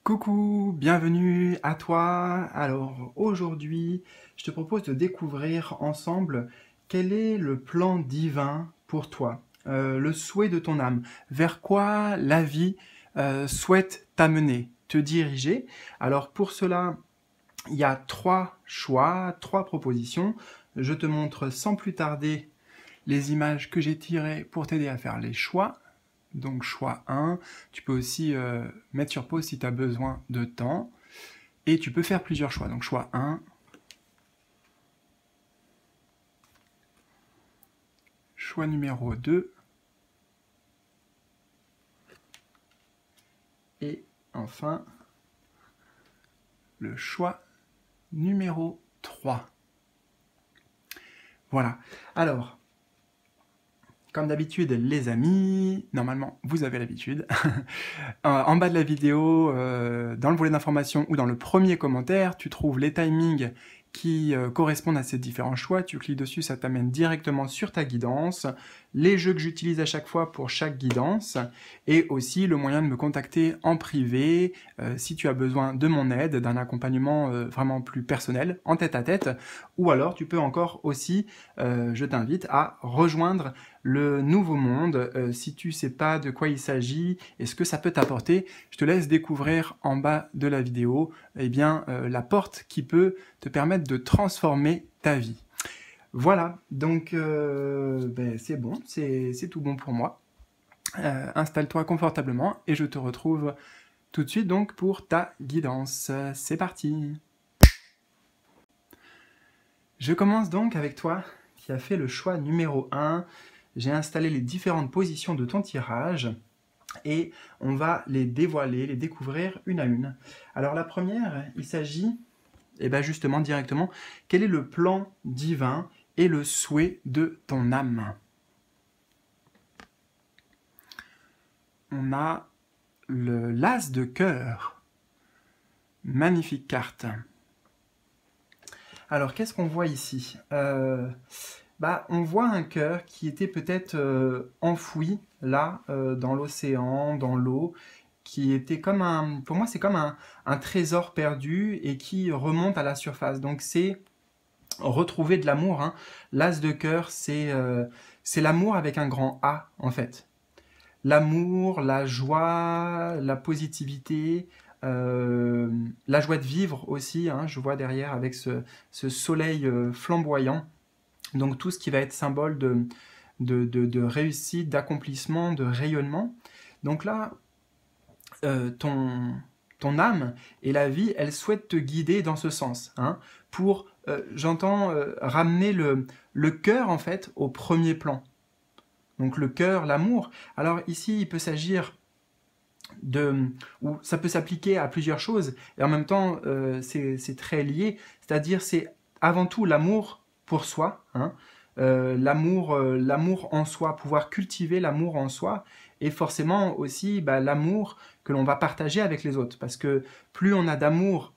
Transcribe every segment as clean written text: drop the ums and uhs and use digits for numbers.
Coucou, bienvenue à toi. Alors aujourd'hui, je te propose de découvrir ensemble quel est le plan divin pour toi, le souhait de ton âme, vers quoi la vie souhaite t'amener, te diriger. Alors pour cela, il y a trois choix, trois propositions. Je te montre sans plus tarder les images que j'ai tirées pour t'aider à faire les choix. Donc choix 1, tu peux aussi mettre sur pause si tu as besoin de temps, et tu peux faire plusieurs choix. Donc choix 1, choix numéro 2, et enfin le choix numéro 3. Voilà. Alors, comme d'habitude, les amis, normalement, vous avez l'habitude. En bas de la vidéo, dans le volet d'information ou dans le premier commentaire, tu trouves les timings qui correspondent à ces différents choix. Tu cliques dessus, ça t'amène directement sur ta guidance, les jeux que j'utilise à chaque fois pour chaque guidance, et aussi le moyen de me contacter en privé si tu as besoin de mon aide, d'un accompagnement vraiment plus personnel, en tête-à-tête, ou alors tu peux encore aussi, je t'invite à rejoindre le nouveau monde. Si tu sais pas de quoi il s'agit et ce que ça peut t'apporter, je te laisse découvrir en bas de la vidéo la porte qui peut te permettre de transformer ta vie. Voilà, donc c'est bon, c'est tout bon pour moi. Installe-toi confortablement et je te retrouve tout de suite donc pour ta guidance. C'est parti. Je commence donc avec toi qui a fait le choix numéro 1. J'ai installé les différentes positions de ton tirage et on va les dévoiler, les découvrir une à une. Alors la première, il s'agit justement directement, quel est le plan divin et le souhait de ton âme? On a l'as de cœur. Magnifique carte. Alors, qu'est-ce qu'on voit ici? On voit un cœur qui était peut-être enfoui, là, dans l'océan, dans l'eau, qui était comme pour moi, c'est comme un trésor perdu et qui remonte à la surface. Donc, c'est retrouver de l'amour. Hein. L'as de cœur, c'est l'amour avec un grand A, en fait. L'amour, la joie, la positivité, la joie de vivre aussi, hein, je vois derrière avec ce soleil flamboyant. Donc tout ce qui va être symbole de réussite, d'accomplissement, de rayonnement. Donc là, ton âme et la vie, elle souhaite te guider dans ce sens, hein, pour, j'entends, ramener le cœur en fait au premier plan. Donc le cœur, l'amour. Alors ici, il peut s'agir ou ça peut s'appliquer à plusieurs choses, et en même temps, c'est très lié, c'est-à-dire c'est avant tout l'amour pour soi, hein, l'amour en soi, pouvoir cultiver l'amour en soi, et forcément aussi l'amour que l'on va partager avec les autres, parce que plus on a d'amour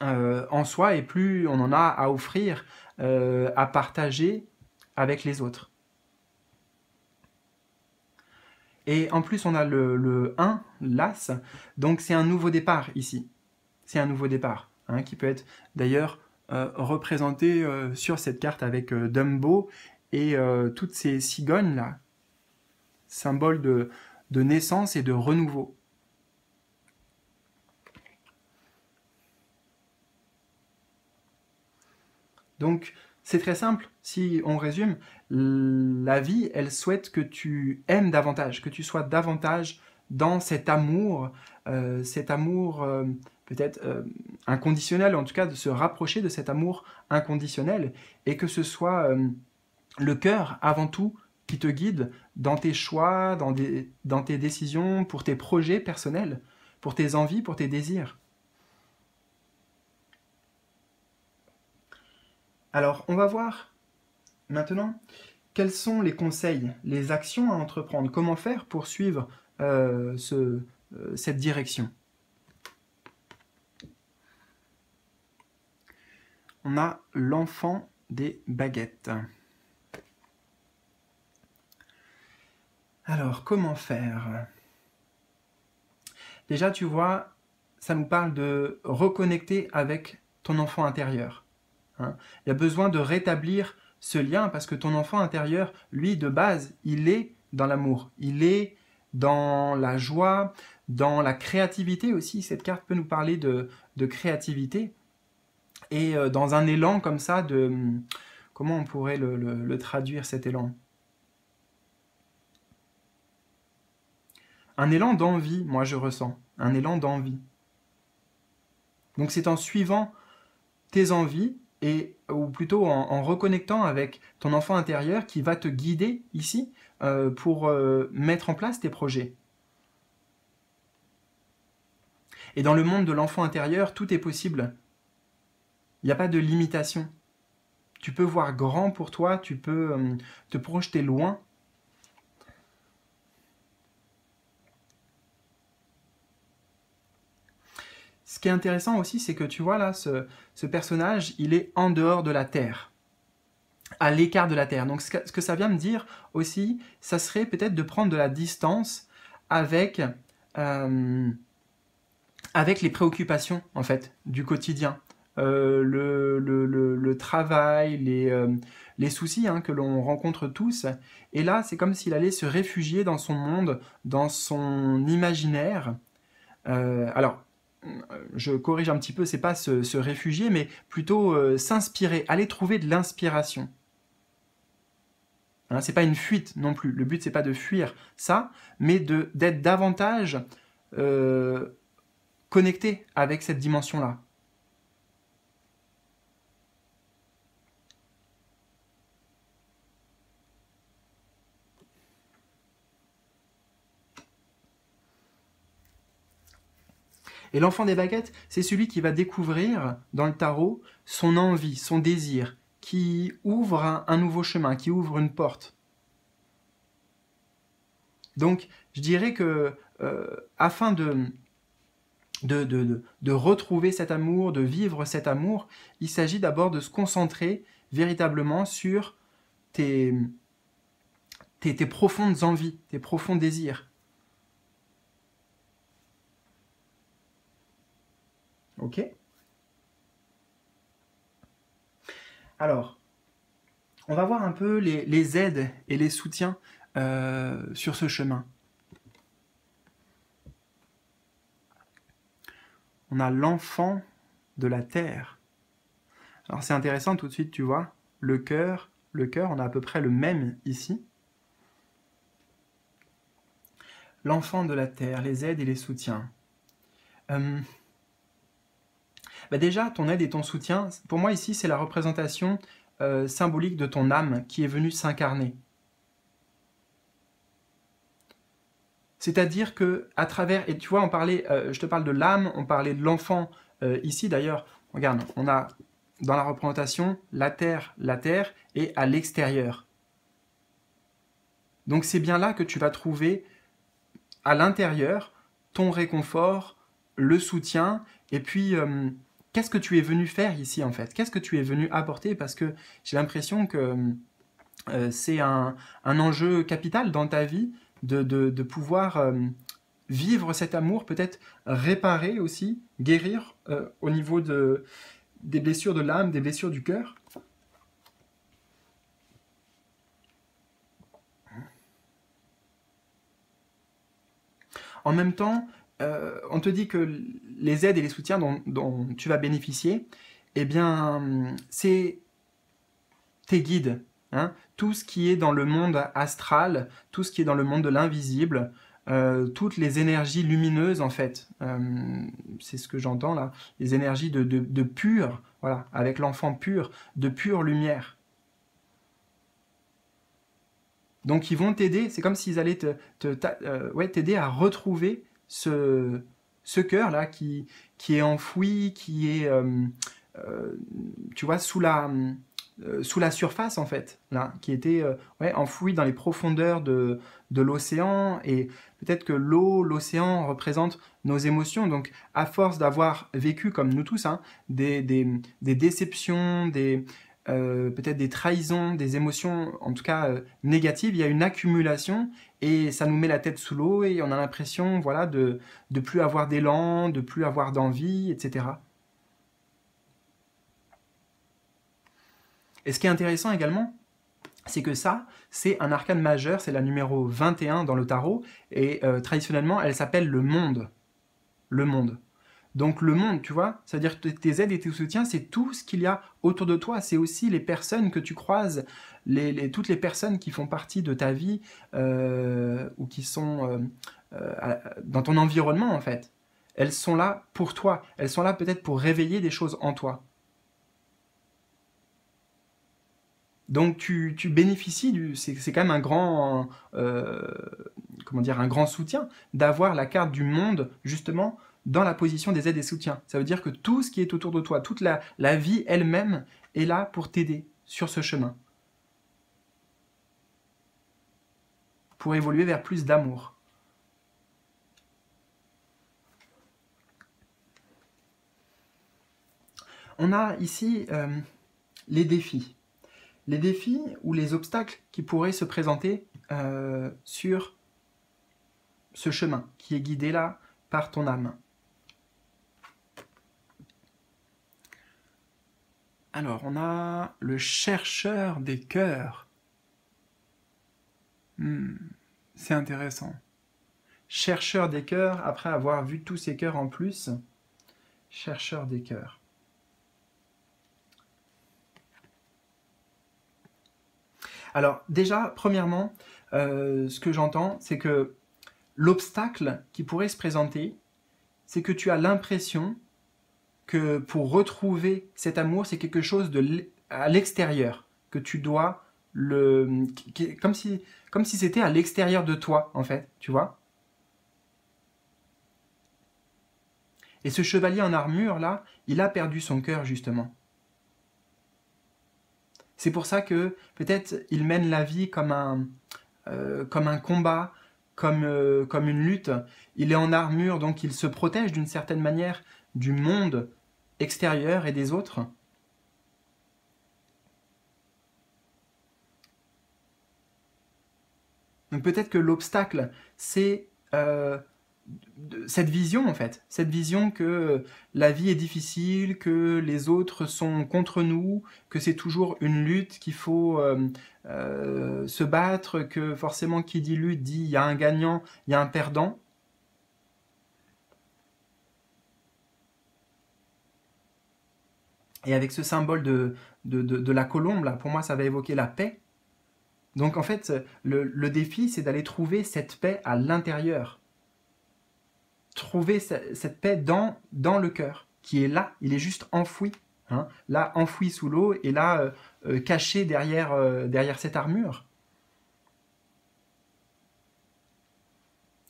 en soi, et plus on en a à offrir, à partager avec les autres. Et en plus, on a le 1, l'As, donc c'est un nouveau départ ici. C'est un nouveau départ, hein, qui peut être d'ailleurs représenté sur cette carte avec Dumbo et toutes ces cigognes-là, symbole de naissance et de renouveau. Donc, c'est très simple, si on résume, la vie, elle souhaite que tu aimes davantage, que tu sois davantage dans cet amour peut-être inconditionnel, en tout cas de se rapprocher de cet amour inconditionnel, et que ce soit le cœur avant tout qui te guide dans tes choix, dans tes décisions, pour tes projets personnels, pour tes envies, pour tes désirs. Alors, on va voir maintenant quels sont les conseils, les actions à entreprendre, comment faire pour suivre cette direction. On a l'enfant des baguettes. Alors, comment faire? Déjà, tu vois, ça nous parle de reconnecter avec ton enfant intérieur. Hein. Il y a besoin de rétablir ce lien parce que ton enfant intérieur, lui, de base, il est dans l'amour, il est dans la joie, dans la créativité aussi. Cette carte peut nous parler de créativité et dans un élan comme ça de... Comment on pourrait le traduire, cet élan? Un élan d'envie, moi je ressens. Un élan d'envie. Donc c'est en suivant tes envies, ou plutôt en reconnectant avec ton enfant intérieur qui va te guider ici pour mettre en place tes projets. Et dans le monde de l'enfant intérieur, tout est possible. Il n'y a pas de limitation. Tu peux voir grand pour toi, tu peux te projeter loin. Ce qui est intéressant aussi, c'est que tu vois là, ce personnage, il est en dehors de la Terre, à l'écart de la Terre. Donc ce que ça vient me dire aussi, ça serait peut-être de prendre de la distance avec les préoccupations en fait du quotidien, le travail, les soucis que l'on rencontre tous. Et là, c'est comme s'il allait se réfugier dans son monde, dans son imaginaire. Alors, je corrige un petit peu, c'est pas se réfugier, mais plutôt s'inspirer, aller trouver de l'inspiration. Hein, c'est pas une fuite non plus. Le but, c'est pas de fuir ça, mais d'être davantage connecté avec cette dimension-là. Et l'enfant des baguettes, c'est celui qui va découvrir dans le tarot son envie, son désir, qui ouvre un nouveau chemin, qui ouvre une porte. Donc, je dirais que afin de retrouver cet amour, de vivre cet amour, il s'agit d'abord de se concentrer véritablement sur tes profondes envies, tes profonds désirs. Ok? Alors, on va voir un peu les aides et les soutiens sur ce chemin. On a l'enfant de la terre. Alors c'est intéressant tout de suite, tu vois, le cœur, on a à peu près le même ici. L'enfant de la terre, les aides et les soutiens. Déjà, ton aide et ton soutien, pour moi ici, c'est la représentation symbolique de ton âme qui est venue s'incarner. C'est-à-dire que à travers, et tu vois, je te parle de l'âme, on parlait de l'enfant ici d'ailleurs. Regarde, on a dans la représentation la terre, et à l'extérieur. Donc c'est bien là que tu vas trouver à l'intérieur ton réconfort, le soutien, et puis qu'est-ce que tu es venu faire ici en fait? Qu'est-ce que tu es venu apporter? Parce que j'ai l'impression que c'est un enjeu capital dans ta vie de pouvoir vivre cet amour, peut-être réparer aussi, guérir au niveau des blessures de l'âme, des blessures du cœur. En même temps, on te dit que les aides et les soutiens dont tu vas bénéficier, eh bien, c'est tes guides. Hein, tout ce qui est dans le monde astral, tout ce qui est dans le monde de l'invisible, toutes les énergies lumineuses en fait, c'est ce que j'entends là, les énergies de pur, voilà, avec l'enfant pur, de pure lumière. Donc ils vont t'aider, c'est comme s'ils allaient t'aider à retrouver ce cœur là qui est enfoui, qui est, tu vois, sous la surface en fait, là, qui était enfoui dans les profondeurs de l'océan, et peut-être que l'océan représente nos émotions, donc à force d'avoir vécu, comme nous tous, des déceptions, peut-être des trahisons, des émotions, en tout cas négatives, il y a une accumulation et ça nous met la tête sous l'eau et on a l'impression voilà, de plus avoir d'élan, de plus avoir d'envie, etc. Et ce qui est intéressant également, c'est que ça, c'est un arcane majeur, c'est la numéro 21 dans le tarot, et traditionnellement, elle s'appelle le monde. Le monde. Donc le monde, tu vois, c'est-à-dire que tes aides et tes soutiens, c'est tout ce qu'il y a autour de toi. C'est aussi les personnes que tu croises, toutes les personnes qui font partie de ta vie ou qui sont dans ton environnement, en fait. Elles sont là pour toi. Elles sont là peut-être pour réveiller des choses en toi. Donc tu bénéficies c'est quand même un grand, comment dire, un grand soutien d'avoir la carte du monde justement dans la position des aides et soutiens. Ça veut dire que tout ce qui est autour de toi, toute la vie elle-même est là pour t'aider sur ce chemin, pour évoluer vers plus d'amour. On a ici les défis. Les défis ou les obstacles qui pourraient se présenter sur ce chemin qui est guidé là par ton âme. Alors, on a le chercheur des cœurs. C'est intéressant. Chercheur des cœurs, après avoir vu tous ces cœurs en plus. Chercheur des cœurs. Alors, déjà, premièrement, ce que j'entends, c'est que l'obstacle qui pourrait se présenter, c'est que tu as l'impression que pour retrouver cet amour, c'est quelque chose à l'extérieur, que tu dois comme si c'était à l'extérieur de toi, en fait, tu vois. Et ce chevalier en armure, là, il a perdu son cœur, justement. C'est pour ça que peut-être il mène la vie comme un combat, comme une lutte. Il est en armure, donc il se protège d'une certaine manière du monde extérieur et des autres. Donc peut-être que l'obstacle, c'est cette vision en fait, cette vision que la vie est difficile, que les autres sont contre nous, que c'est toujours une lutte, qu'il faut se battre, que forcément qui dit lutte dit il y a un gagnant, il y a un perdant. Et avec ce symbole de la colombe, là, pour moi, ça va évoquer la paix. Donc en fait, le défi, c'est d'aller trouver cette paix à l'intérieur. Trouver cette paix dans le cœur, qui est là, il est juste enfoui. Hein, là, enfoui sous l'eau, et là, caché derrière cette armure.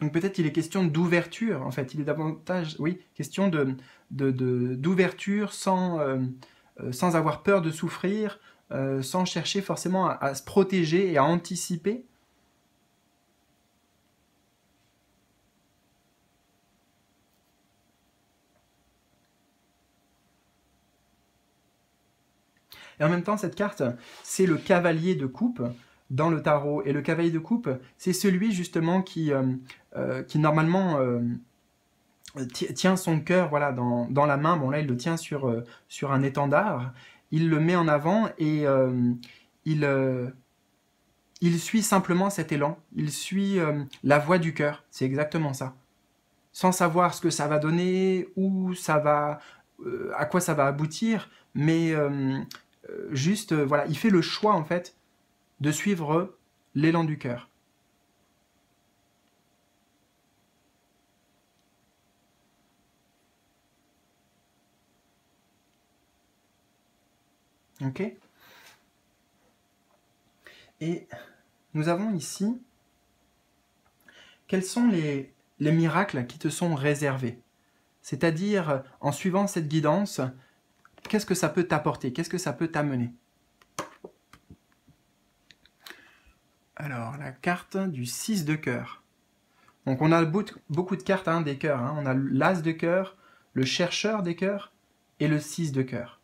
Donc peut-être qu'il est question d'ouverture, en fait. Il est davantage, oui, question d'ouverture sans avoir peur de souffrir, sans chercher forcément à se protéger et à anticiper. Et en même temps, cette carte, c'est le cavalier de coupe dans le tarot. Et le cavalier de coupe, c'est celui justement qui normalement tient son cœur voilà, dans la main. Bon là, il le tient sur un étendard. Il le met en avant et il suit simplement cet élan. Il suit la voie du cœur. C'est exactement ça. Sans savoir ce que ça va donner, où ça va, à quoi ça va aboutir, mais juste, voilà, il fait le choix en fait de suivre l'élan du cœur. Ok. Et nous avons ici, quels sont les miracles qui te sont réservés? C'est-à-dire, en suivant cette guidance, qu'est-ce que ça peut t'apporter? Qu'est-ce que ça peut t'amener? Alors, la carte du 6 de cœur. Donc, on a beaucoup de cartes hein, des cœurs. Hein. On a l'as de cœur, le chercheur des cœurs et le 6 de cœur.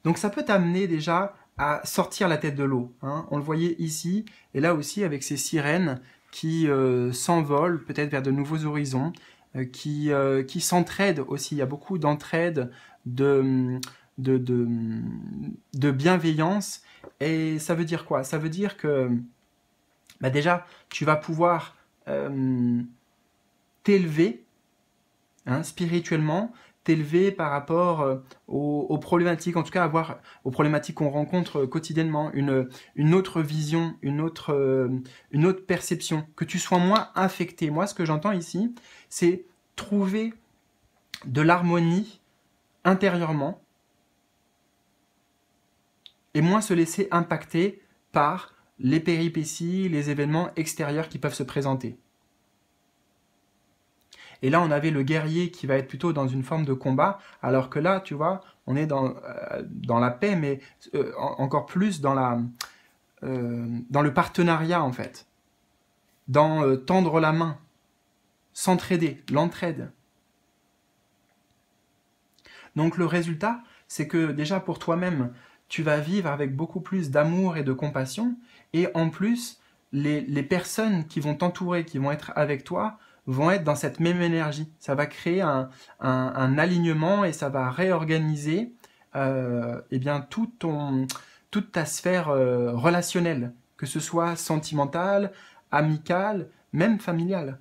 Donc ça peut t'amener déjà à sortir la tête de l'eau, hein. On le voyait ici, et là aussi avec ces sirènes qui s'envolent peut-être vers de nouveaux horizons, qui s'entraident aussi. Il y a beaucoup d'entraide, de, de, de, de bienveillance. Et ça veut dire quoi? Ça veut dire que bah déjà, tu vas pouvoir t'élever, hein, spirituellement, t'élever par rapport aux problématiques, en tout cas avoir aux problématiques qu'on rencontre quotidiennement, une autre vision, une autre perception, que tu sois moins affecté. Moi, ce que j'entends ici, c'est trouver de l'harmonie intérieurement et moins se laisser impacter par les péripéties, les événements extérieurs qui peuvent se présenter. Et là, on avait le guerrier qui va être plutôt dans une forme de combat, alors que là, tu vois, on est dans la paix, mais encore plus dans le partenariat, en fait. Dans tendre la main, s'entraider, l'entraide. Donc le résultat, c'est que déjà pour toi-même, tu vas vivre avec beaucoup plus d'amour et de compassion, et en plus, les personnes qui vont t'entourer, qui vont être avec toi, vont être dans cette même énergie. Ça va créer un alignement et ça va réorganiser eh bien, toute ta sphère relationnelle, que ce soit sentimentale, amicale, même familiale.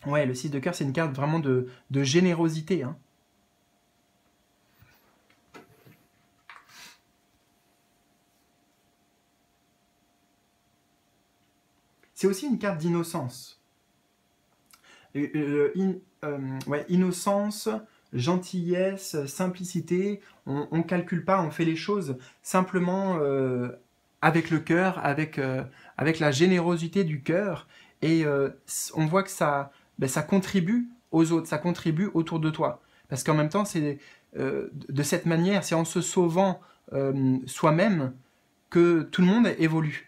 Ouais, le 6 de cœur, c'est une carte vraiment de générosité, hein. C'est aussi une carte d'innocence. Ouais, innocence, gentillesse, simplicité. On ne calcule pas, on fait les choses simplement avec le cœur, avec la générosité du cœur. Et on voit que ça contribue aux autres, ça contribue autour de toi. Parce qu'en même temps, c'est de cette manière, c'est en se sauvant soi-même que tout le monde évolue.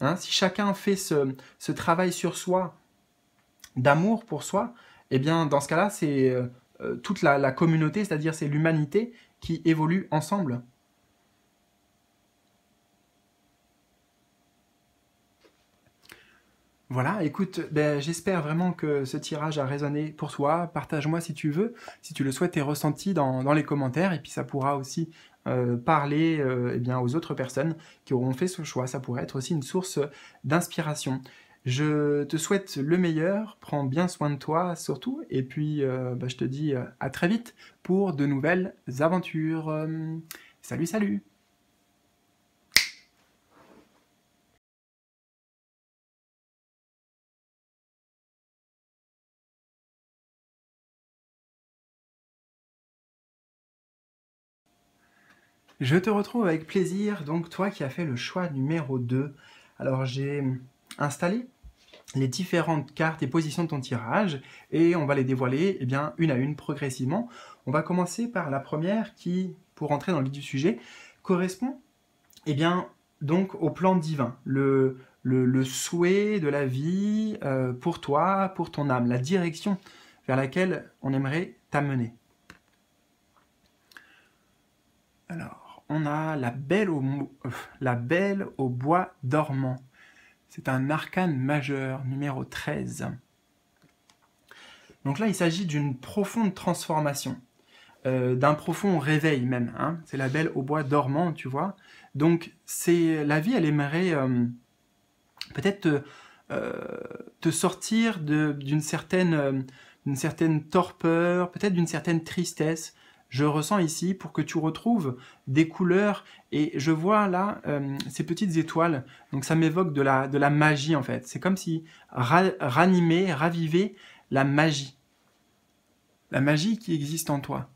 Hein, si chacun fait ce travail sur soi, d'amour pour soi, eh bien, dans ce cas-là, c'est toute la communauté, c'est-à-dire c'est l'humanité qui évolue ensemble. Voilà, écoute, ben, j'espère vraiment que ce tirage a résonné pour toi. Partage-moi si tu veux, si tu le souhaites, tes ressentis dans les commentaires, et puis ça pourra aussi parler eh bien, aux autres personnes qui auront fait ce choix. Ça pourrait être aussi une source d'inspiration. Je te souhaite le meilleur, prends bien soin de toi surtout, et puis ben, je te dis à très vite pour de nouvelles aventures. Salut, salut! Je te retrouve avec plaisir, donc toi qui as fait le choix numéro 2. Alors j'ai installé les différentes cartes et positions de ton tirage et on va les dévoiler eh bien, une à une progressivement. On va commencer par la première qui, pour entrer dans le vif du sujet, correspond eh bien, donc au plan divin, le souhait de la vie pour toi, pour ton âme, la direction vers laquelle on aimerait t'amener. Alors, on a la belle au bois dormant. C'est un arcane majeur, numéro 13. Donc là, il s'agit d'une profonde transformation, d'un profond réveil même. Hein. C'est la belle au bois dormant, tu vois. Donc, la vie, elle aimerait peut-être te sortir d'une certaine torpeur, peut-être d'une certaine tristesse. Je ressens ici pour que tu retrouves des couleurs et je vois là ces petites étoiles, donc ça m'évoque de la magie en fait. C'est comme si raviver la magie qui existe en toi.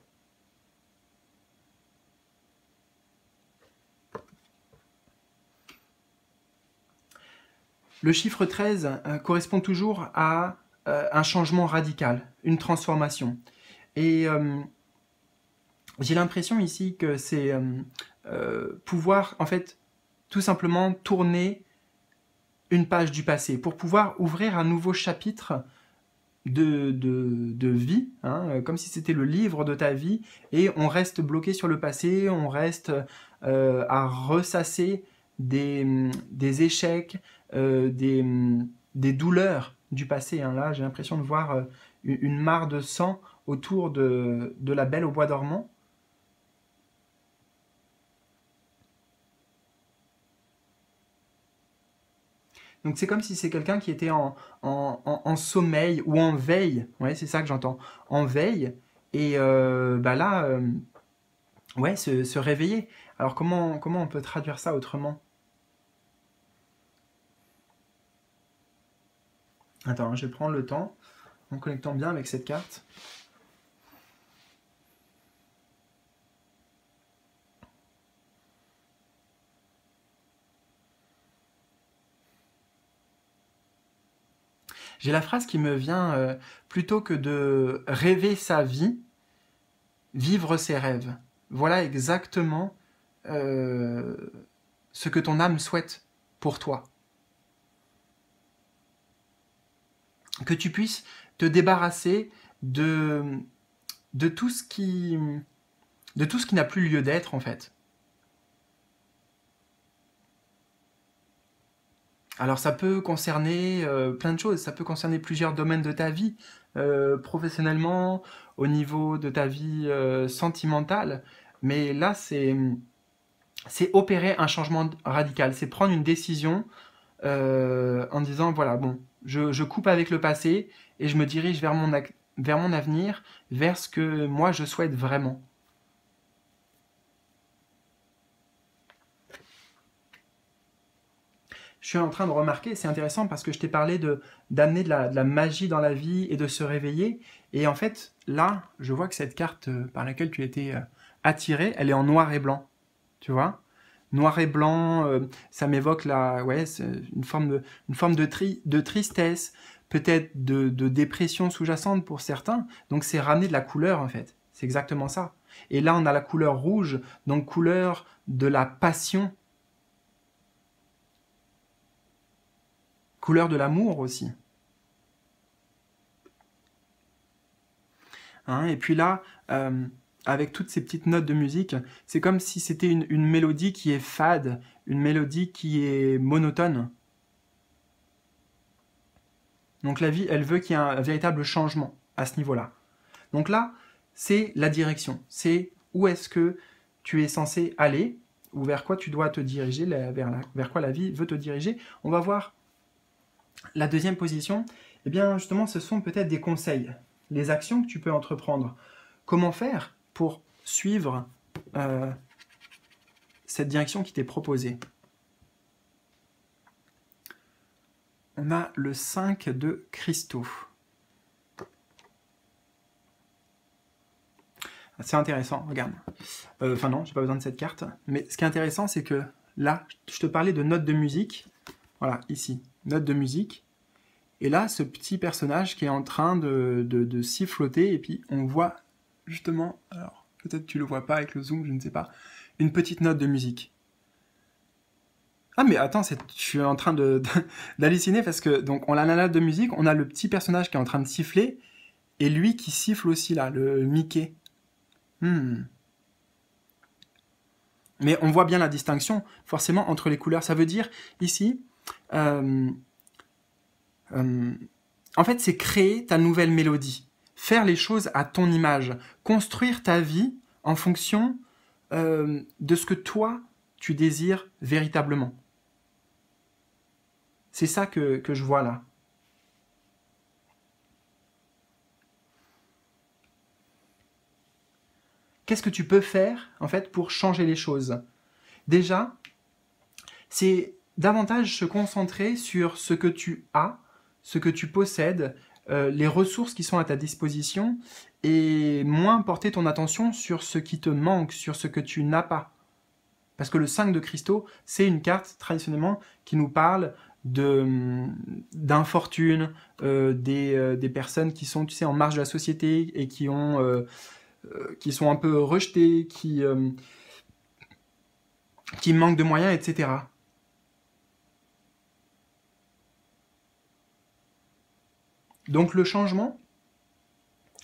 Le chiffre 13 correspond toujours à un changement radical, une transformation. Et j'ai l'impression ici que c'est pouvoir, en fait, tout simplement tourner une page du passé pour pouvoir ouvrir un nouveau chapitre de vie, hein, comme si c'était le livre de ta vie, et on reste bloqué sur le passé, on reste à ressasser des échecs, des douleurs du passé. Hein. Là, j'ai l'impression de voir une mare de sang autour de la Belle au bois dormant. Donc c'est comme si c'est quelqu'un qui était en sommeil ou en veille. Ouais, c'est ça que j'entends. En veille. Et bah là, ouais, se réveiller. Alors comment on peut traduire ça autrement? Attends, je vais prendre le temps en connectant bien avec cette carte. J'ai la phrase qui me vient, plutôt que de rêver sa vie, vivre ses rêves. Voilà exactement ce que ton âme souhaite pour toi. Que tu puisses te débarrasser de tout ce qui n'a plus lieu d'être en fait. Alors ça peut concerner plein de choses, ça peut concerner plusieurs domaines de ta vie, professionnellement, au niveau de ta vie sentimentale, mais là c'est opérer un changement radical, c'est prendre une décision en disant voilà, bon, je coupe avec le passé et je me dirige vers mon avenir, vers ce que moi je souhaite vraiment. Je suis en train de remarquer, c'est intéressant parce que je t'ai parlé d'amener de la magie dans la vie et de se réveiller. Et en fait, là, je vois que cette carte par laquelle tu as été attiré, elle est en noir et blanc. Tu vois? Noir et blanc, ça m'évoque ouais, une forme de tristesse, peut-être de dépression sous-jacente pour certains. Donc c'est ramener de la couleur en fait. C'est exactement ça. Et là, on a la couleur rouge, donc couleur de la passion, couleur de l'amour aussi. Hein, et puis là, avec toutes ces petites notes de musique, c'est comme si c'était une mélodie qui est fade, une mélodie qui est monotone. Donc la vie, elle veut qu'il y ait un véritable changement à ce niveau-là. Donc là, c'est la direction. C'est où est-ce que tu es censé aller, ou vers quoi tu dois te diriger, vers quoi la vie veut te diriger. On va voir la deuxième position. Eh bien, justement, ce sont peut-être des conseils, les actions que tu peux entreprendre. Comment faire pour suivre cette direction qui t'est proposée? On a le 5 de cristaux. C'est intéressant, regarde. Enfin non, j'ai pas besoin de cette carte. Mais ce qui est intéressant, c'est que là, je te parlais de notes de musique. Voilà, ici, notes de musique. Et là, ce petit personnage qui est en train de siffloter, et puis on voit justement, alors peut-être tu le vois pas avec le zoom, je ne sais pas, une petite note de musique. Ah mais attends, je suis en train d'halluciner parce que donc on a la note de musique, on a le petit personnage qui est en train de siffler, et lui qui siffle aussi là, le Mickey. Mais on voit bien la distinction forcément entre les couleurs. Ça veut dire ici, en fait, c'est créer ta nouvelle mélodie, faire les choses à ton image, construire ta vie en fonction de ce que toi tu désires véritablement. C'est ça que je vois là. Qu'est-ce que tu peux faire en fait pour changer les choses? Déjà, c'est davantage se concentrer sur ce que tu as, ce que tu possèdes, les ressources qui sont à ta disposition, et moins porter ton attention sur ce qui te manque, sur ce que tu n'as pas. Parce que le 5 de cristaux, c'est une carte traditionnellement qui nous parle d'infortune, des personnes qui sont, tu sais, en marge de la société et qui sont un peu rejetées, qui manquent de moyens, etc. Donc le changement,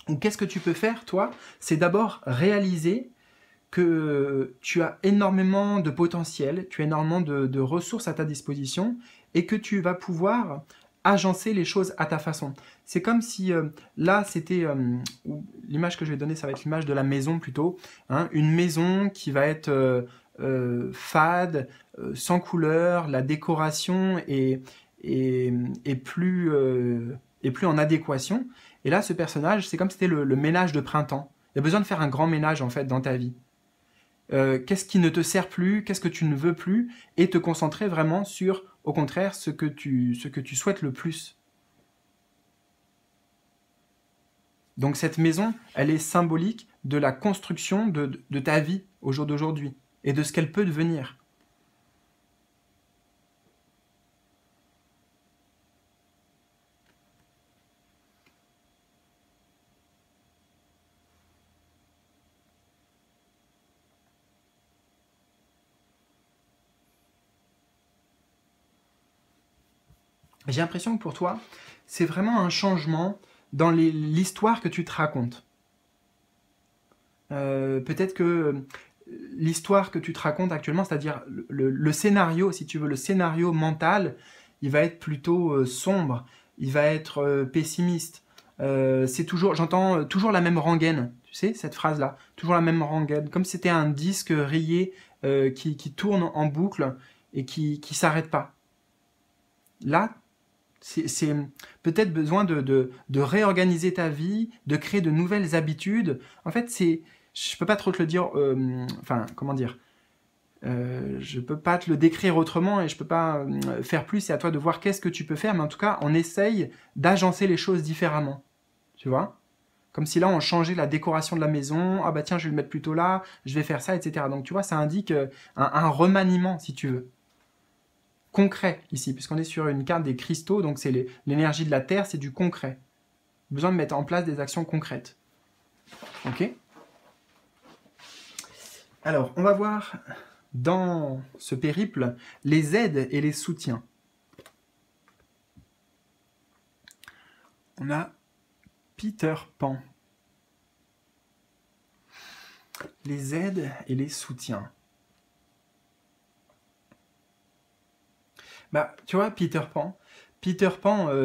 ou qu'est-ce que tu peux faire, toi, c'est d'abord réaliser que tu as énormément de potentiel, tu as énormément de ressources à ta disposition et que tu vas pouvoir agencer les choses à ta façon. C'est comme si, là, c'était... l'image que je vais donner, ça va être l'image de la maison plutôt. Hein, une maison qui va être fade, sans couleur, la décoration est plus en adéquation. Et là, ce personnage, c'est comme si c'était le ménage de printemps. Il y a besoin de faire un grand ménage, en fait, dans ta vie. Qu'est-ce qui ne te sert plus, qu'est-ce que tu ne veux plus, et te concentrer vraiment sur, au contraire, ce que tu souhaites le plus. Donc cette maison, elle est symbolique de la construction de ta vie au jour d'aujourd'hui, et de ce qu'elle peut devenir. J'ai l'impression que pour toi, c'est vraiment un changement dans l'histoire que tu te racontes. Peut-être que l'histoire que tu te racontes actuellement, c'est-à-dire le scénario, si tu veux, le scénario mental, il va être plutôt sombre, il va être pessimiste. C'est toujours, j'entends toujours la même rengaine, tu sais, cette phrase-là, toujours la même rengaine, comme si c'était un disque rayé qui tourne en boucle et qui s'arrête pas. Là, c'est peut-être besoin de réorganiser ta vie, de créer de nouvelles habitudes. En fait, je peux pas trop te le dire, enfin, comment dire, je peux pas te le décrire autrement et je peux pas faire plus, c'est à toi de voir qu'est-ce que tu peux faire, mais en tout cas, on essaye d'agencer les choses différemment, tu vois? Comme si là, on changeait la décoration de la maison, ah bah tiens, je vais le mettre plutôt là, je vais faire ça, etc. Donc tu vois, ça indique un remaniement, si tu veux. Concret ici, puisqu'on est sur une carte des cristaux, donc c'est l'énergie de la Terre, c'est du concret. Besoin de mettre en place des actions concrètes. Ok? Alors, on va voir dans ce périple les aides et les soutiens. On a Peter Pan. Les aides et les soutiens. Bah, tu vois, Peter Pan,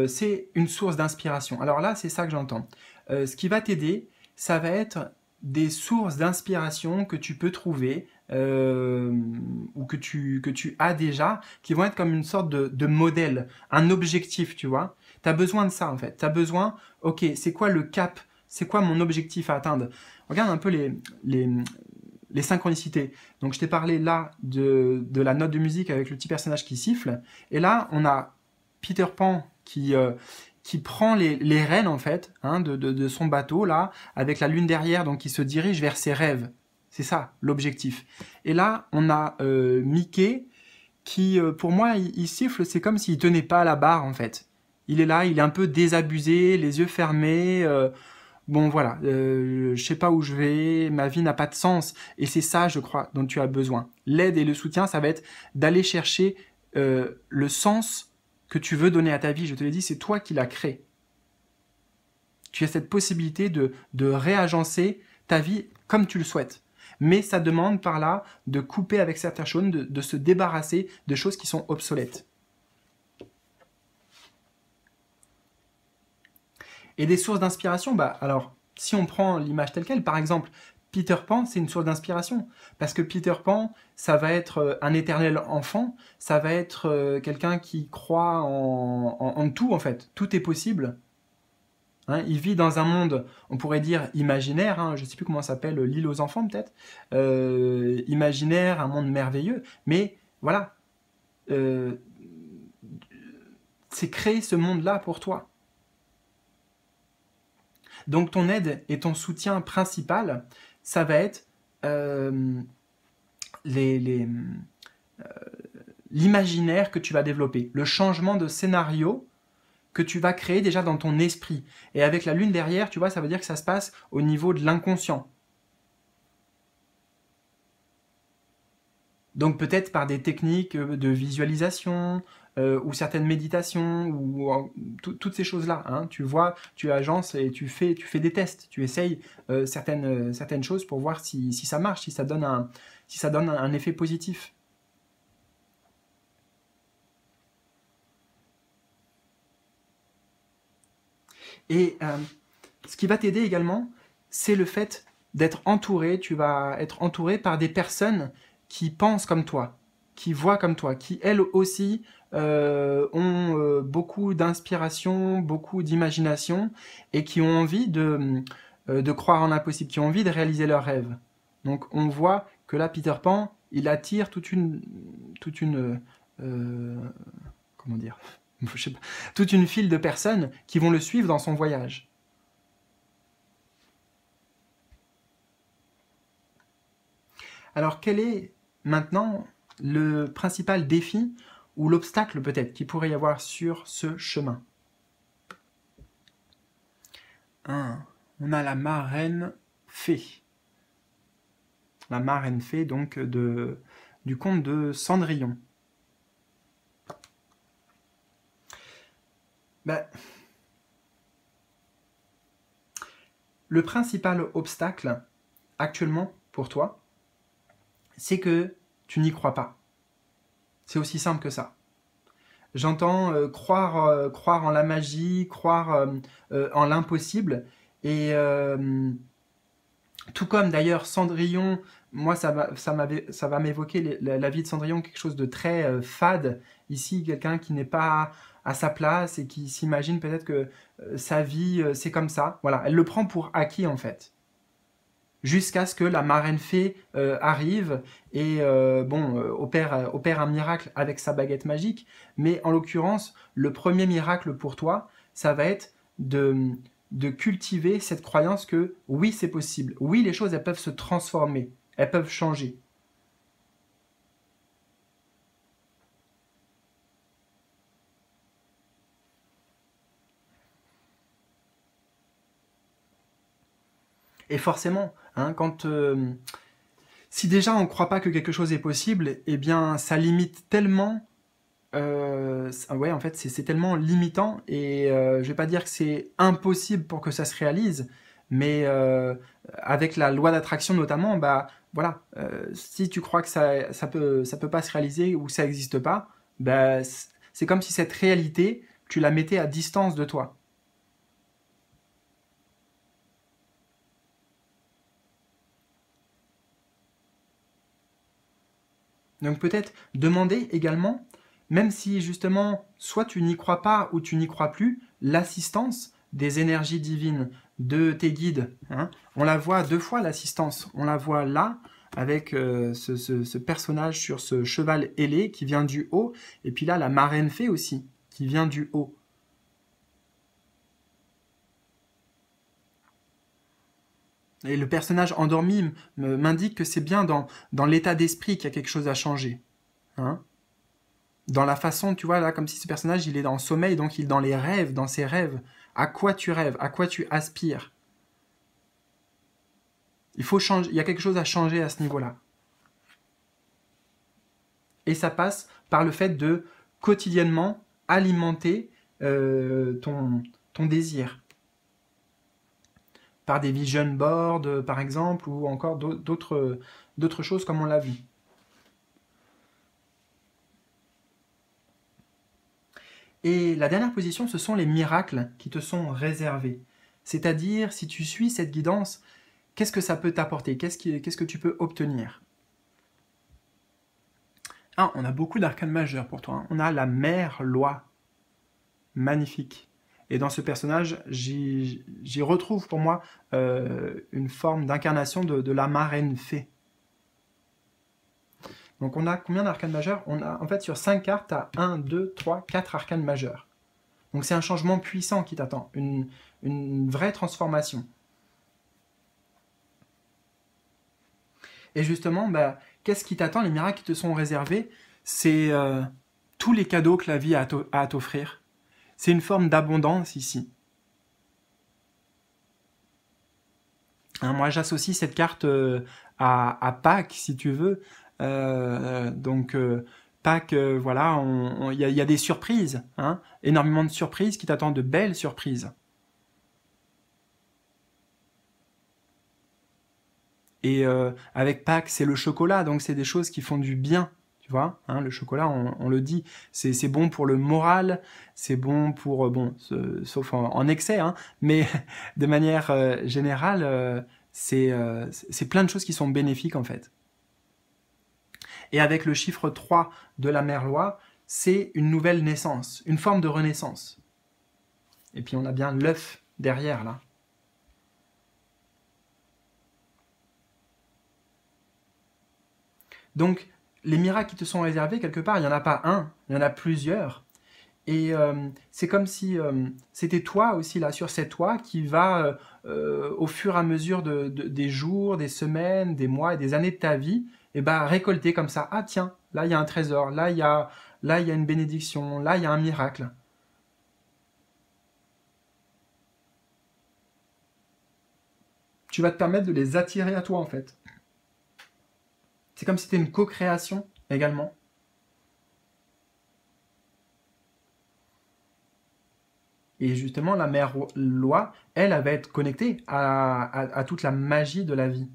c'est une source d'inspiration. Alors là, c'est ça que j'entends. Ce qui va t'aider, ça va être des sources d'inspiration que tu peux trouver ou que tu as déjà, qui vont être comme une sorte de modèle, un objectif, tu vois. Tu as besoin de ça, en fait. Tu as besoin, ok, c'est quoi le cap? C'est quoi mon objectif à atteindre? Regarde un peu les synchronicités. Donc je t'ai parlé là de la note de musique avec le petit personnage qui siffle. Et là, on a Peter Pan qui prend les rênes en fait hein, de son bateau là, avec la lune derrière, donc qui se dirige vers ses rêves. C'est ça l'objectif. Et là, on a Mickey qui, pour moi, il siffle, c'est comme s'il tenait pas la barre en fait. Il est là, il est un peu désabusé, les yeux fermés. Bon voilà, je sais pas où je vais, ma vie n'a pas de sens. Et c'est ça, je crois, dont tu as besoin. L'aide et le soutien, ça va être d'aller chercher le sens que tu veux donner à ta vie. Je te l'ai dit, c'est toi qui l'as créé. Tu as cette possibilité de réagencer ta vie comme tu le souhaites. Mais ça demande par là de couper avec certaines choses, de se débarrasser de choses qui sont obsolètes. Et des sources d'inspiration, bah alors, si on prend l'image telle quelle, par exemple, Peter Pan, c'est une source d'inspiration. Parce que Peter Pan, ça va être un éternel enfant, ça va être quelqu'un qui croit en tout, en fait. Tout est possible. Hein, il vit dans un monde, on pourrait dire imaginaire, hein, je ne sais plus comment ça s'appelle, l'île aux enfants peut-être, imaginaire, un monde merveilleux, mais voilà, c'est créer ce monde-là pour toi. Donc ton aide et ton soutien principal, ça va être l'imaginaire que tu vas développer, le changement de scénario que tu vas créer déjà dans ton esprit. Et avec la lune derrière, tu vois, ça veut dire que ça se passe au niveau de l'inconscient. Donc peut-être par des techniques de visualisation, ou certaines méditations, ou toutes ces choses-là. Hein. Tu vois, tu agences et tu fais des tests, tu essayes certaines choses pour voir si ça marche, si ça donne un effet positif. Et ce qui va t'aider également, c'est le fait d'être entouré. Tu vas être entouré par des personnes qui pensent comme toi, qui voient comme toi, qui elles aussi ont beaucoup d'inspiration, beaucoup d'imagination et qui ont envie de croire en l'impossible, qui ont envie de réaliser leurs rêves. Donc on voit que là, Peter Pan, il attire toute une comment dire, je sais pas, toute une file de personnes qui vont le suivre dans son voyage. Alors quel est maintenant le principal défi ou l'obstacle peut-être qu'il pourrait y avoir sur ce chemin? On a la marraine fée. La marraine fée donc du conte de Cendrillon. Ben, le principal obstacle actuellement pour toi, c'est que tu n'y crois pas. C'est aussi simple que ça. J'entends croire en la magie, croire en l'impossible. Et tout comme d'ailleurs Cendrillon, moi ça va m'évoquer la vie de Cendrillon, quelque chose de très fade. Ici, quelqu'un qui n'est pas à sa place et qui s'imagine peut-être que sa vie c'est comme ça. Voilà, elle le prend pour acquis en fait. Jusqu'à ce que la marraine fée arrive et opère un miracle avec sa baguette magique. Mais en l'occurrence, le premier miracle pour toi, ça va être de cultiver cette croyance que oui, c'est possible. Oui, les choses, elles peuvent se transformer. Elles peuvent changer. Et forcément, hein, si déjà on ne croit pas que quelque chose est possible, eh bien ça limite tellement. Ouais, en fait, c'est tellement limitant et je vais pas dire que c'est impossible pour que ça se réalise, mais avec la loi d'attraction notamment, bah voilà, si tu crois que ça peut pas se réaliser ou que ça n'existe pas, bah, c'est comme si cette réalité, tu la mettais à distance de toi. Donc peut-être demander également, même si justement, soit tu n'y crois pas ou tu n'y crois plus, l'assistance des énergies divines, de tes guides. Hein. On la voit deux fois, l'assistance. On la voit là, avec ce personnage sur ce cheval ailé qui vient du haut, et puis là, la marraine fée aussi, qui vient du haut. Et le personnage endormi m'indique que c'est bien dans l'état d'esprit qu'il y a quelque chose à changer. Hein. Dans la façon, tu vois, là, comme si ce personnage, il est dans le sommeil, donc il est dans les rêves, dans ses rêves. À quoi tu rêves? À quoi tu aspires? Il faut changer, il y a quelque chose à changer à ce niveau-là. Et ça passe par le fait de quotidiennement alimenter ton désir. Par des vision boards, par exemple, ou encore d'autres choses comme on l'a vu. Et la dernière position, ce sont les miracles qui te sont réservés. C'est-à-dire, si tu suis cette guidance, qu'est-ce que ça peut t'apporter? Qu'est-ce que tu peux obtenir? Ah, on a beaucoup d'arcanes majeures pour toi. Hein. On a la mère loi. Magnifique. Et dans ce personnage, j'y retrouve pour moi une forme d'incarnation de la marraine fée. Donc on a combien d'arcanes majeures? On a en fait sur 5 cartes, tu as 1, 2, 3, 4 arcanes majeures. Donc c'est un changement puissant qui t'attend, une vraie transformation. Et justement, bah, qu'est-ce qui t'attend? Les miracles qui te sont réservés, c'est tous les cadeaux que la vie a à t'offrir. C'est une forme d'abondance ici. Hein, moi, j'associe cette carte à Pâques, si tu veux. Donc, Pâques, voilà, il y a des surprises, hein, énormément de surprises qui t'attendent, de belles surprises. Et avec Pâques, c'est le chocolat, donc c'est des choses qui font du bien, tu vois. Hein, le chocolat, on le dit, c'est bon pour le moral, c'est bon pour, bon, sauf en excès, hein, mais de manière générale, c'est plein de choses qui sont bénéfiques en fait. Et avec le chiffre 3 de la Merlois, c'est une nouvelle naissance, une forme de renaissance. Et puis on a bien l'œuf derrière là. Donc, les miracles qui te sont réservés, quelque part, il n'y en a pas un, il y en a plusieurs. Et c'est comme si c'était toi aussi, là, sur cette toit, qui va, au fur et à mesure des jours, des semaines, des mois et des années de ta vie, et ben, récolter comme ça. Ah tiens, là, il y a un trésor, là, il y a une bénédiction, là, il y a un miracle. Tu vas te permettre de les attirer à toi, en fait. C'est comme si c'était une co-création, également. Et justement, la mère loi, elle va être connectée à toute la magie de la vie.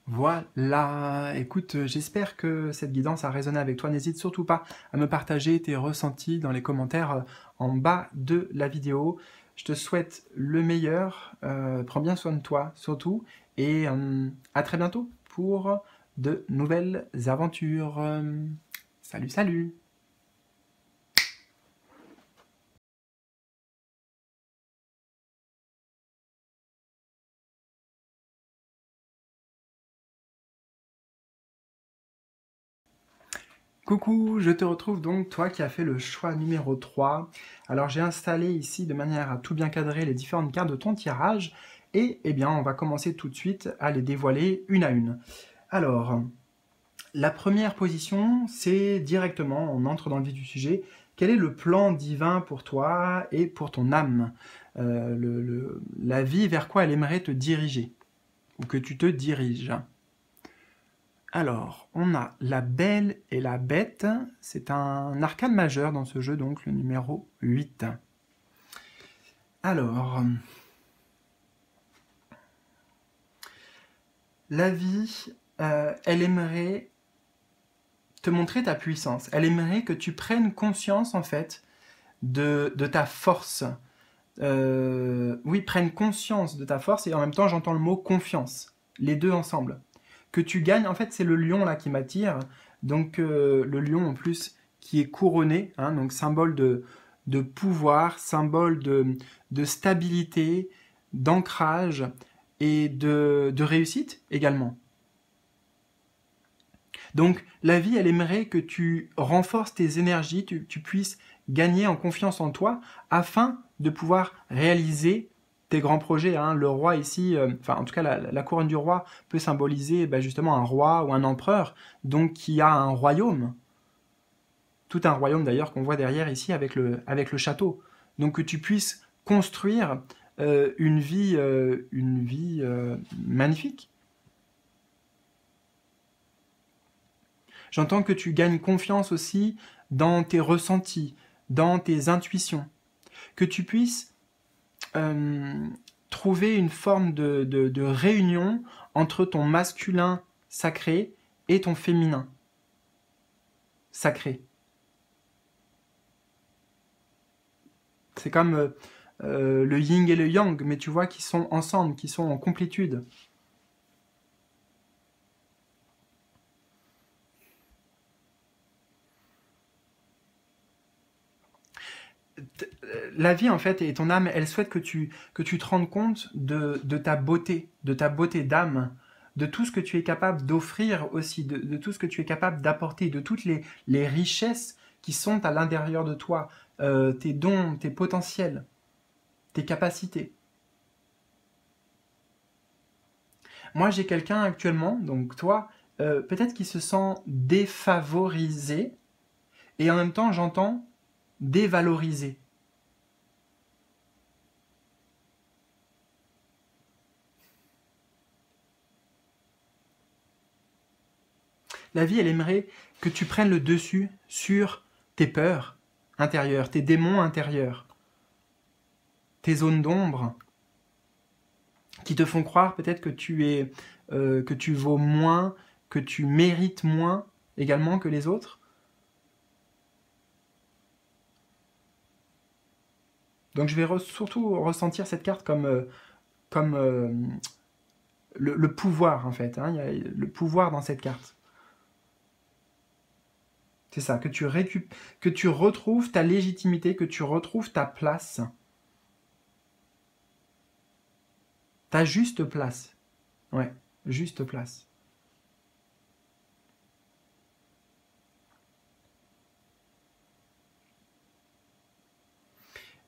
Voilà, écoute, j'espère que cette guidance a résonné avec toi. N'hésite surtout pas à me partager tes ressentis dans les commentaires en bas de la vidéo. Je te souhaite le meilleur, prends bien soin de toi surtout, et à très bientôt pour de nouvelles aventures. Salut, salut! Coucou, je te retrouve donc, toi qui as fait le choix numéro 3. Alors j'ai installé ici de manière à tout bien cadrer les différentes cartes de ton tirage et eh bien on va commencer tout de suite à les dévoiler une à une. Alors, la première position, c'est directement, on entre dans le vif du sujet, quel est le plan divin pour toi et pour ton âme, la vie vers quoi elle aimerait te diriger, ou que tu te diriges. Alors, on a la Belle et la Bête, c'est un arcane majeur dans ce jeu, donc le numéro 8. Alors, la vie, elle aimerait te montrer ta puissance, elle aimerait que tu prennes conscience en fait de ta force. Oui, prenne conscience de ta force et en même temps j'entends le mot confiance, les deux ensemble. Que tu gagnes, en fait c'est le lion là qui m'attire, donc le lion en plus qui est couronné, hein, donc symbole de pouvoir, symbole de stabilité, d'ancrage et de réussite également. Donc la vie, elle aimerait que tu renforces tes énergies, tu puisses gagner en confiance en toi afin de pouvoir réaliser tes grands projets. Hein. Le roi ici, enfin en tout cas la couronne du roi peut symboliser justement un roi ou un empereur, donc qui a un royaume. Tout un royaume d'ailleurs qu'on voit derrière ici avec le château. Donc que tu puisses construire une vie magnifique. J'entends que tu gagnes confiance aussi dans tes ressentis, dans tes intuitions. Que tu puisses trouver une forme de réunion entre ton masculin sacré et ton féminin sacré. C'est comme le yin et le yang, mais tu vois, qui sont ensemble, qui sont en complétude. La vie, en fait, et ton âme, elle souhaite que tu te rendes compte de ta beauté d'âme, de tout ce que tu es capable d'offrir aussi, de tout ce que tu es capable d'apporter, de toutes les richesses qui sont à l'intérieur de toi, tes dons, tes potentiels, tes capacités. Moi, j'ai quelqu'un actuellement, donc toi, peut-être qui se sent défavorisé, et en même temps, j'entends dévalorisé. La vie, elle aimerait que tu prennes le dessus sur tes peurs intérieures, tes démons intérieurs, tes zones d'ombre, qui te font croire peut-être que tu vaux moins, que tu mérites moins également que les autres. Donc je vais surtout ressentir cette carte comme le pouvoir en fait. Hein. Il y a le pouvoir dans cette carte. C'est ça, que tu retrouves ta légitimité, que tu retrouves ta place. Ta juste place. Ouais, juste place.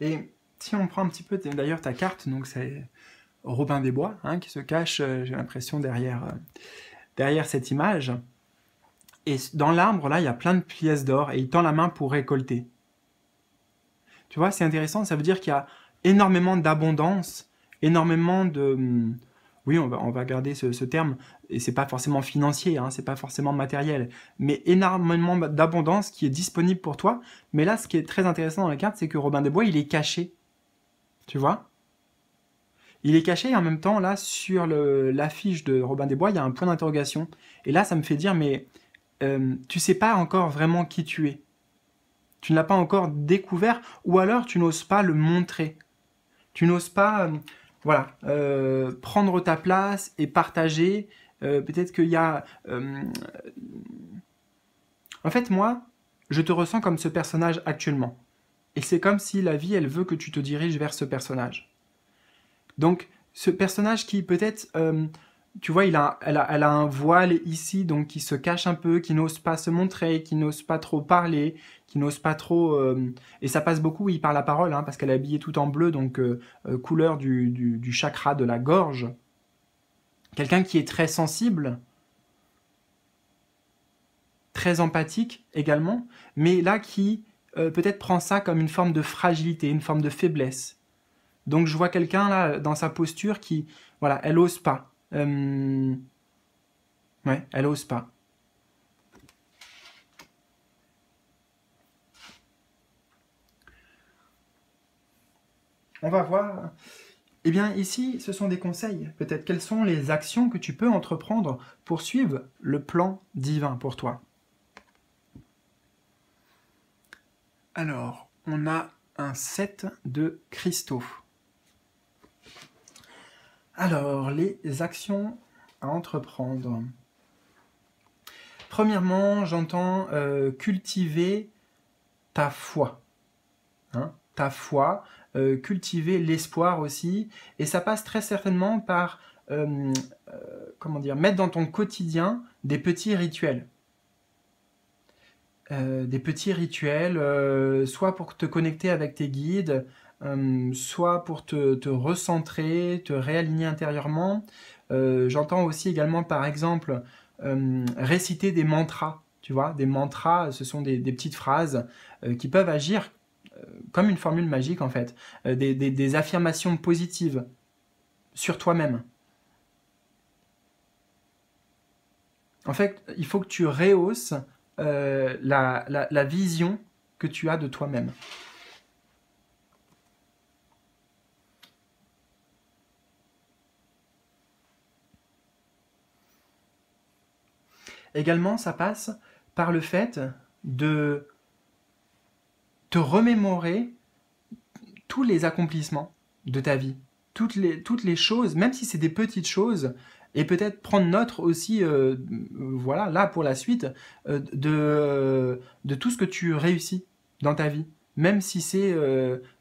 Et si on prend un petit peu, d'ailleurs, ta carte, donc c'est Robin des Bois, hein, qui se cache, j'ai l'impression, derrière cette image. Et dans l'arbre, là, il y a plein de pièces d'or, et il tend la main pour récolter. Tu vois, c'est intéressant, ça veut dire qu'il y a énormément d'abondance, énormément de... Oui, on va garder ce terme, et c'est pas forcément financier, hein, c'est pas forcément matériel, mais énormément d'abondance qui est disponible pour toi. Mais là, ce qui est très intéressant dans la carte, c'est que Robin des Bois, il est caché. Tu vois? Il est caché, et en même temps, là, sur l'affiche de Robin des Bois, il y a un point d'interrogation. Et là, ça me fait dire, mais tu sais pas encore vraiment qui tu es. Tu ne l'as pas encore découvert, ou alors tu n'oses pas le montrer. Tu n'oses pas, voilà, prendre ta place et partager. Peut-être qu'il y a... En fait, moi, je te ressens comme ce personnage actuellement. Et c'est comme si la vie, elle veut que tu te diriges vers ce personnage. Donc, ce personnage qui peut-être, tu vois, elle a un voile ici, donc qui se cache un peu, qui n'ose pas se montrer, qui n'ose pas trop parler, qui n'ose pas trop... et ça passe beaucoup, oui, par la parole, hein, parce qu'elle est habillée tout en bleu, donc couleur du chakra de la gorge. Quelqu'un qui est très sensible, très empathique également, mais là qui peut-être prend ça comme une forme de fragilité, une forme de faiblesse. Donc je vois quelqu'un là dans sa posture qui, voilà, elle ose pas. Ouais, elle ose pas. On va voir. Eh bien ici, ce sont des conseils. Peut-être quelles sont les actions que tu peux entreprendre pour suivre le plan divin pour toi. Alors, on a un 7 de cristaux. Alors, les actions à entreprendre. Premièrement, j'entends cultiver ta foi. Hein, ta foi, cultiver l'espoir aussi. Et ça passe très certainement par, comment dire, mettre dans ton quotidien des petits rituels. Soit pour te connecter avec tes guides, soit pour te recentrer, te réaligner intérieurement. J'entends aussi également, par exemple, réciter des mantras. Tu vois, des mantras, ce sont des petites phrases qui peuvent agir comme une formule magique en fait. Des affirmations positives sur toi-même. En fait, il faut que tu rehausses la vision que tu as de toi-même. Également, ça passe par le fait de te remémorer tous les accomplissements de ta vie, toutes les choses, même si c'est des petites choses, et peut-être prendre note aussi, voilà, là pour la suite, de tout ce que tu réussis dans ta vie, même si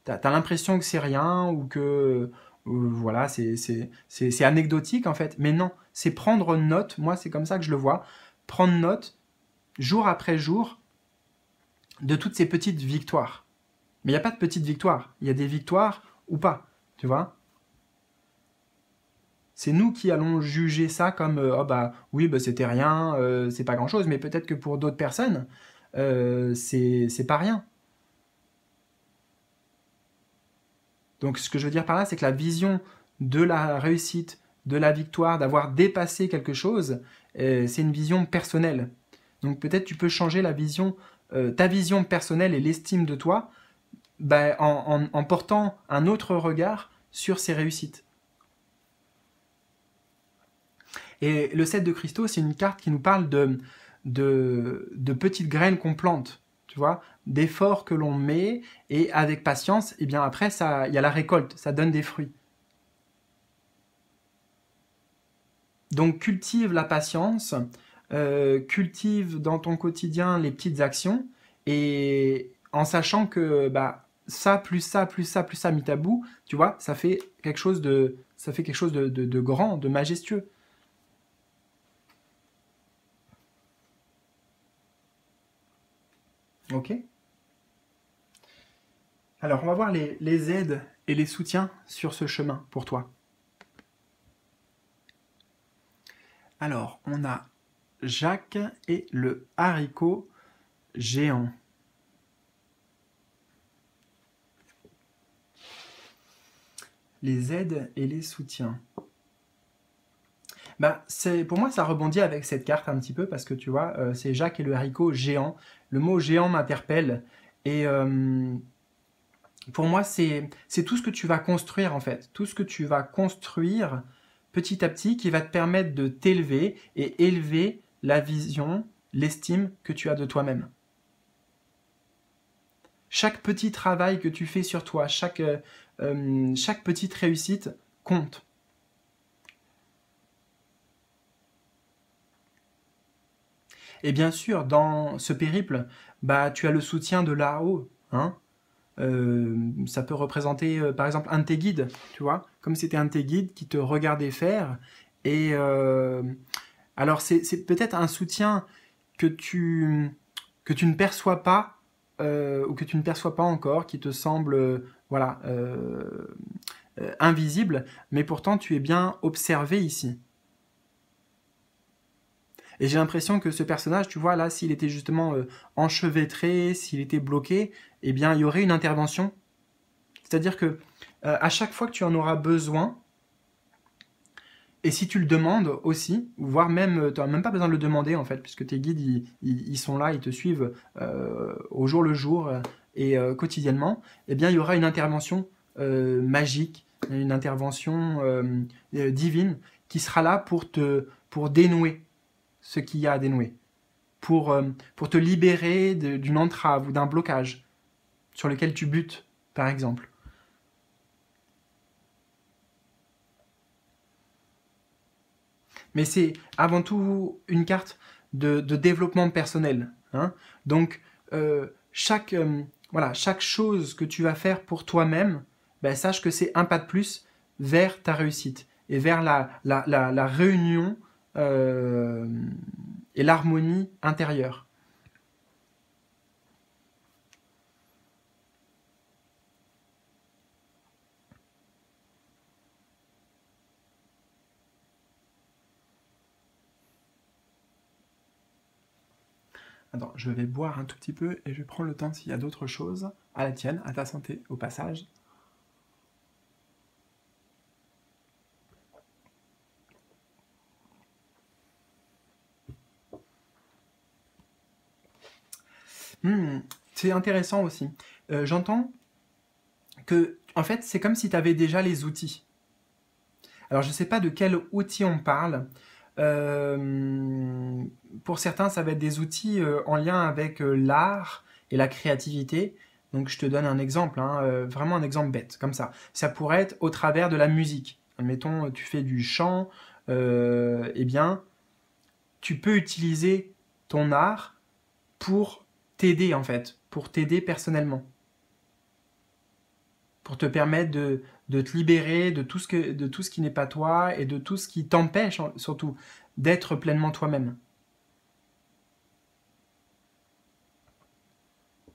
t'as l'impression que c'est rien ou que voilà, c'est anecdotique en fait, mais non, c'est prendre note. Moi, c'est comme ça que je le vois, prendre note jour après jour de toutes ces petites victoires. Mais il n'y a pas de petites victoires. Il y a des victoires ou pas, tu vois. C'est nous qui allons juger ça comme oh bah oui, bah c'était rien, c'est pas grand chose, mais peut-être que pour d'autres personnes, c'est pas rien. Donc ce que je veux dire par là, c'est que la vision de la réussite, de la victoire, d'avoir dépassé quelque chose, c'est une vision personnelle. Donc peut-être tu peux changer la vision, ta vision personnelle et l'estime de toi bah, en portant un autre regard sur ses réussites. Et le 7 de cristaux, c'est une carte qui nous parle de petites graines qu'on plante, tu vois, d'efforts que l'on met, et avec patience, et bien après, il y a la récolte, ça donne des fruits. Donc cultive la patience, cultive dans ton quotidien les petites actions, et en sachant que bah, ça, plus ça, plus ça, plus ça, mis à bout, tu vois, ça fait quelque chose de grand, de majestueux. Ok. Alors, on va voir les aides et les soutiens sur ce chemin pour toi. Alors, on a Jacques et le haricot géant. Les aides et les soutiens. Bah, pour moi, ça rebondit avec cette carte un petit peu parce que tu vois, c'est Jacques et le haricot géant. Le mot géant m'interpelle et pour moi, c'est tout ce que tu vas construire en fait. Tout ce que tu vas construire petit à petit qui va te permettre de t'élever et élever la vision, l'estime que tu as de toi-même. Chaque petit travail que tu fais sur toi, chaque petite réussite compte. Et bien sûr, dans ce périple, bah, tu as le soutien de là-haut. Hein. Ça peut représenter, par exemple, un de tes guides, tu vois, comme c'était un de tes guides qui te regardait faire. Et alors, c'est peut-être un soutien que tu ne perçois pas, ou que tu ne perçois pas encore, qui te semble voilà, invisible, mais pourtant tu es bien observé ici. Et j'ai l'impression que ce personnage, tu vois, là, s'il était justement enchevêtré, s'il était bloqué, eh bien, il y aurait une intervention. C'est-à-dire que à chaque fois que tu en auras besoin, et si tu le demandes aussi, voire même, tu n'as même pas besoin de le demander en fait, puisque tes guides, ils sont là, ils te suivent au jour le jour et quotidiennement, eh bien, il y aura une intervention magique, une intervention divine qui sera là pour dénouer ce qu'il y a à dénouer, pour te libérer d'une entrave ou d'un blocage sur lequel tu butes, par exemple. Mais c'est avant tout une carte de développement personnel. Hein. Donc, voilà, chaque chose que tu vas faire pour toi-même, ben, sache que c'est un pas de plus vers ta réussite et vers la réunion et l'harmonie intérieure. Attends, je vais boire un tout petit peu et je vais prendre le temps s'il y a d'autres choses. À la tienne, à ta santé, au passage. C'est intéressant aussi. J'entends que, en fait, c'est comme si tu avais déjà les outils. Alors, je ne sais pas de quel outil on parle. Pour certains, ça va être des outils en lien avec l'art et la créativité. Donc, je te donne un exemple, hein, vraiment un exemple bête, comme ça. Ça pourrait être au travers de la musique. Admettons, tu fais du chant, eh bien, tu peux utiliser ton art pour t'aider, en fait, pour t'aider personnellement. Pour te permettre de te libérer de tout ce qui n'est pas toi et de tout ce qui t'empêche surtout d'être pleinement toi-même.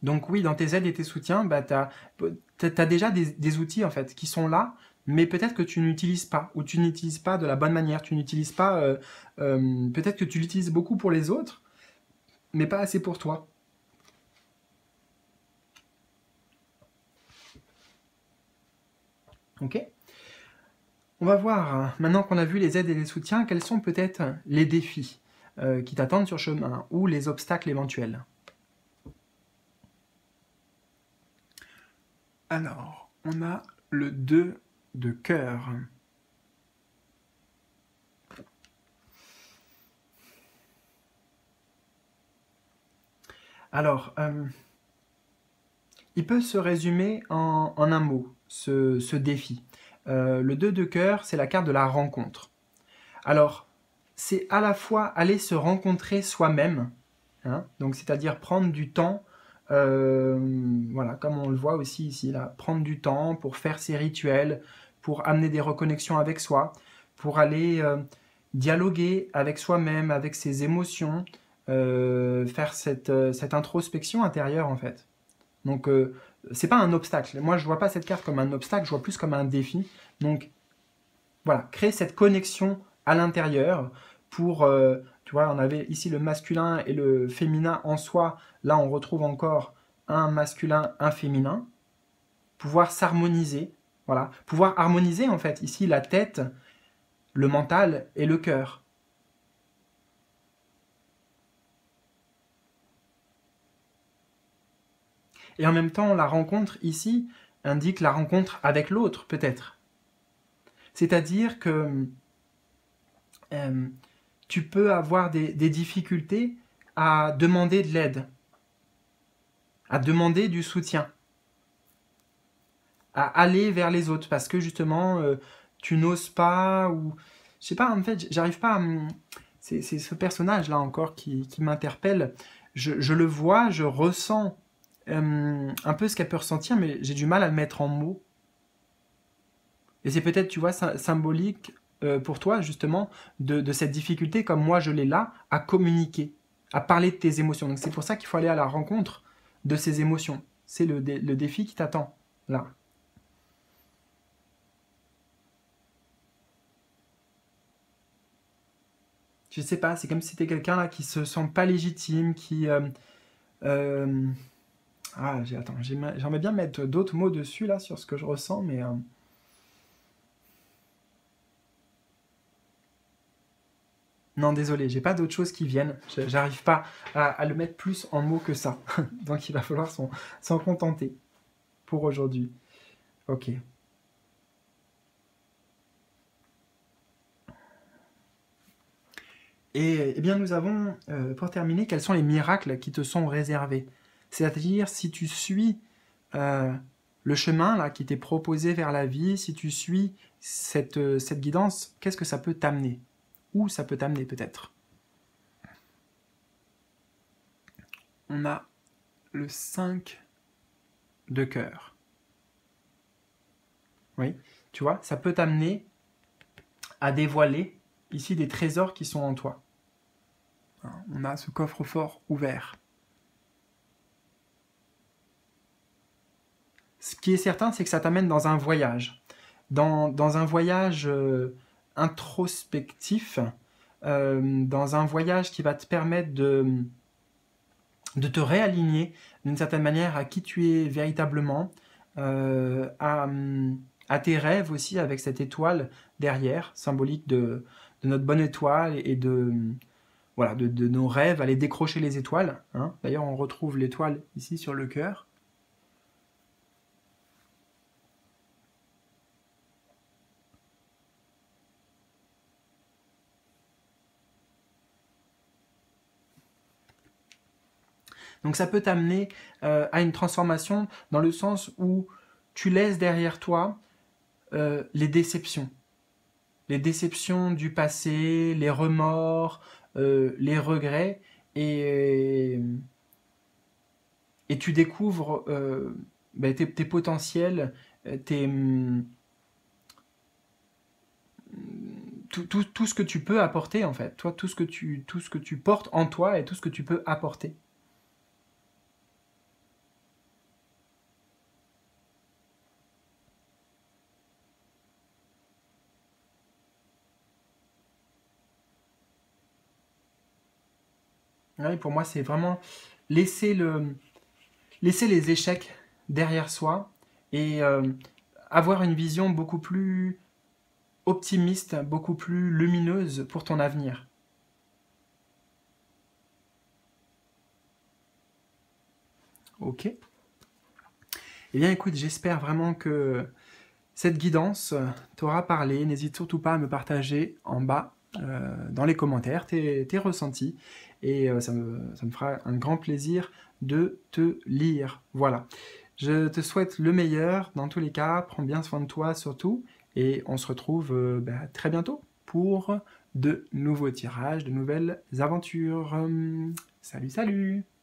Donc oui, dans tes aides et tes soutiens, bah, tu as déjà des outils en fait qui sont là, mais peut-être que tu n'utilises pas, ou tu n'utilises pas de la bonne manière, tu n'utilises pas, peut-être que tu l'utilises beaucoup pour les autres, mais pas assez pour toi. Ok. On va voir, maintenant qu'on a vu les aides et les soutiens, quels sont peut-être les défis. qui t'attendent sur le chemin ou les obstacles éventuels. Alors, on a le 2 de cœur. Alors, il peut se résumer en un mot, ce défi. Le 2 de cœur, c'est la carte de la rencontre. Alors, c'est à la fois aller se rencontrer soi-même, hein, donc c'est-à-dire prendre du temps, voilà, comme on le voit aussi ici, là, prendre du temps pour faire ses rituels, pour amener des reconnexions avec soi, pour aller dialoguer avec soi-même, avec ses émotions, faire cette introspection intérieure en fait. Donc c'est pas un obstacle. Moi je vois pas cette carte comme un obstacle, je vois plus comme un défi. Donc voilà, créer cette connexion à l'intérieur pour, tu vois, on avait ici le masculin et le féminin en soi. Là on retrouve encore un masculin, un féminin. Pouvoir s'harmoniser, voilà, pouvoir harmoniser en fait ici la tête, le mental et le cœur. Et en même temps, la rencontre ici indique la rencontre avec l'autre, peut-être. C'est-à-dire que tu peux avoir des difficultés à demander de l'aide, à demander du soutien, à aller vers les autres, parce que justement, tu n'oses pas, ou je sais pas, en fait, j'arrive pas à... C'est ce personnage-là encore qui m'interpelle. Je le vois, je ressens un peu ce qu'elle peut ressentir, mais j'ai du mal à le mettre en mots. Et c'est peut-être, tu vois, symbolique pour toi, justement, de cette difficulté, comme moi je l'ai là, à communiquer, à parler de tes émotions. Donc c'est pour ça qu'il faut aller à la rencontre de ces émotions. C'est le défi qui t'attend, là. Je sais pas, c'est comme si c'était quelqu'un là qui se sent pas légitime, qui... euh, ah, attends, j'aimerais bien mettre d'autres mots dessus, là, sur ce que je ressens, mais... Non, désolé, j'ai pas d'autres choses qui viennent. J'arrive pas à le mettre plus en mots que ça. Donc il va falloir s'en contenter pour aujourd'hui. Ok. Et eh bien nous avons, pour terminer, quels sont les miracles qui te sont réservés. C'est-à-dire si tu suis le chemin là qui t'est proposé vers la vie, si tu suis cette guidance, qu'est-ce que ça peut t'amener? Où ça peut t'amener peut-être? On a le 5 de cœur. Oui, tu vois, ça peut t'amener à dévoiler ici des trésors qui sont en toi. On a ce coffre-fort ouvert. Ce qui est certain, c'est que ça t'amène dans un voyage. Dans un voyage introspectif, dans un voyage qui va te permettre de te réaligner d'une certaine manière à qui tu es véritablement, à tes rêves aussi avec cette étoile derrière, symbolique de notre bonne étoile et voilà, de nos rêves, aller décrocher les étoiles. Hein. D'ailleurs, on retrouve l'étoile ici sur le cœur. Donc ça peut t'amener à une transformation dans le sens où tu laisses derrière toi les déceptions. Les déceptions du passé, les remords, les regrets, et tu découvres tes potentiels, tes, tout ce que tu peux apporter en fait, toi, tout ce que tu portes en toi et tout ce que tu peux apporter. Ouais, pour moi, c'est vraiment laisser, laisser les échecs derrière soi et avoir une vision beaucoup plus optimiste, beaucoup plus lumineuse pour ton avenir. Ok. Eh bien écoute, j'espère vraiment que cette guidance t'aura parlé. N'hésite surtout pas à me partager en bas dans les commentaires tes ressentis et ça me fera un grand plaisir de te lire. Voilà. Je te souhaite le meilleur dans tous les cas. Prends bien soin de toi surtout et on se retrouve très bientôt pour de nouveaux tirages, de nouvelles aventures. Salut, salut!